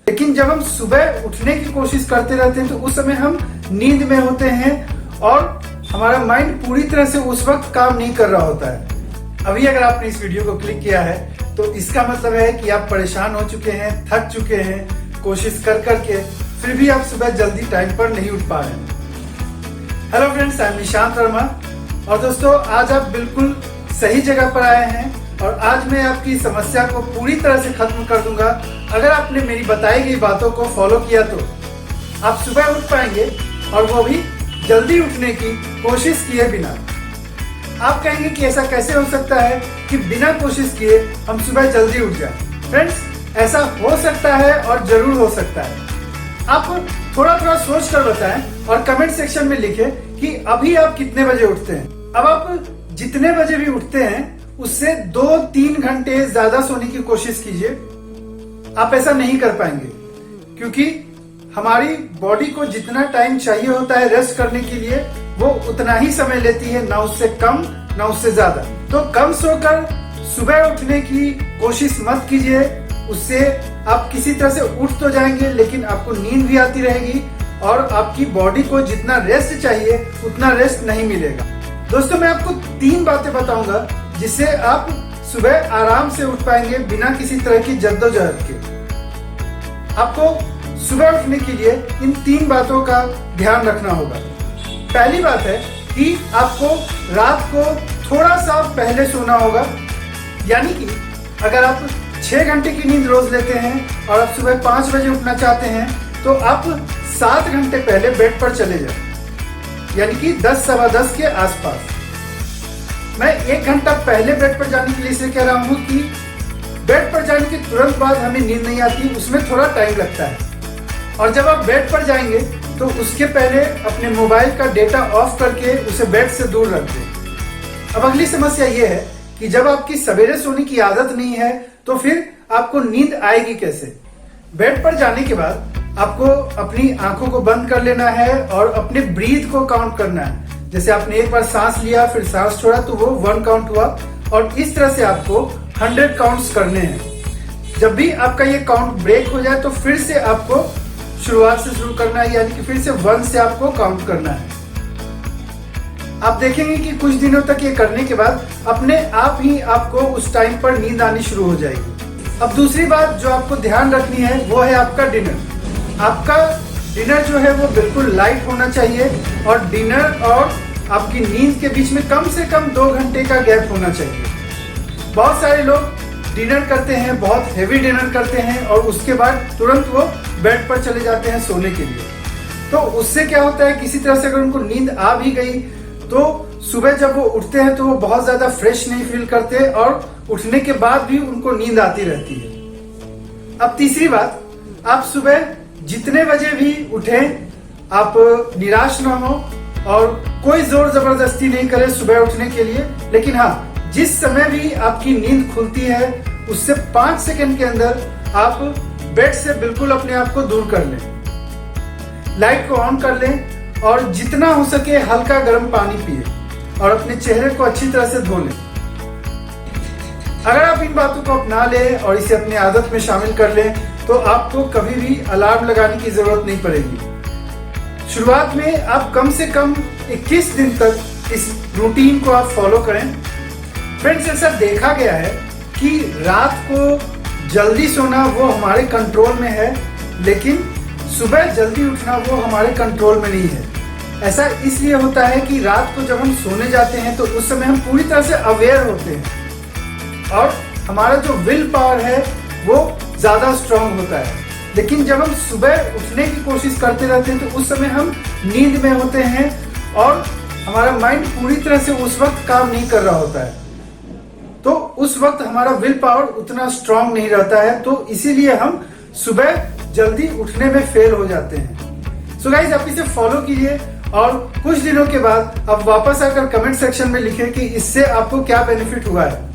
लेकिन जब हम सुबह उठने की कोशिश करते रहते हैं तो उस समय हम नींद में होते हैं और हमारा माइंड पूरी तरह से उस वक्त काम नहीं कर रहा होता है। अभी अगर आपने इस वीडियो को क्लिक किया है तो इसका मतलब है कि आप परेशान हो चुके हैं, थक चुके हैं, कोशिश कर करके फिर भी आप सुबह जल्दी टाइम पर नहीं उठ पा रहे हैं। Hello friends, I am Nishant Verma और दोस्तों आज आप बिल्कुल सही जगह पर आए हैं और आज मैं आपकी समस्या को पूरी तरह से खत्म कर दूंगा। अगर आपने मेरी बताई गई बातों को फॉलो किया तो आप सुबह उठ पाएंगे और वो भी जल्दी उठने की कोशिश किए बिना। आप कहेंगे कि ऐसा कैसे हो सकता है कि बिना कोशिश किए हम सुबह जल्दी उठ जाएं? फ्रेंड्स, ऐसा हो सकता है और जरूर हो सकता है। आप थोड़ा थोड़ा सोच कर बताएं और कमेंट सेक्शन में लिखें कि अभी आप कितने बजे उठते हैं। अब आप जितने बजे भी उठते हैं उससे 2-3 घंटे ज्यादा सोने की कोशिश कीजिए। आप ऐसा नहीं कर पाएंगे क्योंकि हमारी बॉडी को जितना टाइम चाहिए होता है रेस्ट करने के लिए वो उतना ही समय लेती है, ना उससे कम ना उससे ज्यादा। तो कम सोकर सुबह उठने की कोशिश मत कीजिए। उससे आप किसी तरह से उठ तो जाएंगे लेकिन आपको नींद भी आती रहेगी और आपकी बॉडी को जितना रेस्ट चाहिए उतना रेस्ट नहीं मिलेगा। दोस्तों, मैं आपको 3 बातें बताऊंगा जिससे आप सुबह आराम से उठ पाएंगे बिना किसी तरह की जद्दोजहद के। आपको सुबह उठने के लिए इन 3 बातों का ध्यान रखना होगा। पहली बात है कि आपको रात को थोड़ा सा पहले सोना होगा, यानी कि अगर आप 6 घंटे की नींद रोज लेते हैं और आप सुबह 5 बजे उठना चाहते हैं तो आप 7 घंटे पहले बेड पर चले जाएं, यानी कि 10-10:15 के आसपास। मैं 1 घंटा पहले बेड पर जाने के लिए इसलिए कह रहा हूँ कि बेड पर जाने के तुरंत बाद हमें नींद नहीं आती, उसमें थोड़ा टाइम लगता है। और जब आप बेड पर जाएंगे तो उसके पहले अपने मोबाइल का डेटा ऑफ करके उसे बेड से दूर रख दें। अब अगली समस्या यह है कि जब आपकी सवेरे सोने की आदत नहीं है तो फिर आपको नींद आएगी कैसे? बेड पर जाने के बाद आपको अपनी आंखों को बंद कर लेना है और अपने ब्रीथ को काउंट करना है। जैसे आपने एक बार सांस लिया फिर सांस छोड़ा तो वो 1 काउंट हुआ और इस तरह से आपको 100 काउंट्स करने हैं। जब भी आपका ये काउंट ब्रेक हो जाए तो फिर से आपको शुरुआत से शुरू करना है, यानी कि फिर से 1 से आपको काउंट करना है। आप देखेंगे कि कुछ दिनों तक ये करने के बाद अपने आप ही आपको उस टाइम पर नींद आनी शुरू हो जाएगी। अब दूसरी बात जो आपको ध्यान रखनी है वो है आपका डिनर। आपका डिनर जो है वो बिल्कुल लाइट होना चाहिए और डिनर और आपकी नींद के बीच में कम से कम 2 घंटे का गैप होना चाहिए। बहुत सारे लोग डिनर करते हैं, बहुत हेवी डिनर करते हैं और उसके बाद तुरंत वो बेड पर चले जाते हैं सोने के लिए। तो उससे क्या होता है, किसी तरह से अगर उनको नींद आ भी गई तो सुबह जब वो उठते हैं तो वो बहुत ज्यादा फ्रेश नहीं फील करते और उठने के बाद भी उनको नींद आती रहती है। अब तीसरी बात, आप सुबह जितने बजे भी उठें आप निराश ना हो और कोई जोर जबरदस्ती नहीं करें सुबह उठने के लिए। लेकिन हाँ, जिस समय भी आपकी नींद खुलती है उससे 5 सेकंड के अंदर आप बेड से बिल्कुल अपने आप को दूर कर लें, लाइट को ऑन कर लें और जितना हो सके हल्का गर्म पानी पिए और अपने चेहरे को अच्छी तरह से धो लें। अगर आप इन बातों को अपना लें और इसे अपनी आदत में शामिल कर लें तो आपको कभी भी अलार्म लगाने की जरूरत नहीं पड़ेगी। शुरुआत में आप कम से कम 21 दिन तक इस रूटीन को आप फॉलो करें। फ्रेंड्स, ऐसा देखा गया है कि रात को जल्दी सोना वो हमारे कंट्रोल में है लेकिन सुबह जल्दी उठना वो हमारे कंट्रोल में नहीं है। ऐसा इसलिए होता है कि रात को जब हम सोने जाते हैं तो उस समय हम पूरी तरह से अवेयर होते हैं और हमारा जो विल पावर है वो ज्यादा स्ट्रांग होता है। लेकिन जब हम सुबह उठने की कोशिश करते रहते हैं तो उस समय हम नींद में होते हैं और हमारा माइंड पूरी तरह से उस वक्त काम नहीं कर रहा होता है, तो उस वक्त हमारा विल पावर उतना स्ट्रांग नहीं रहता है, तो इसीलिए हम सुबह जल्दी उठने में फेल हो जाते हैं। सो गाइस, आप इसे फॉलो कीजिए और कुछ दिनों के बाद आप वापस आकर कमेंट सेक्शन में लिखें कि इससे आपको क्या बेनिफिट हुआ है।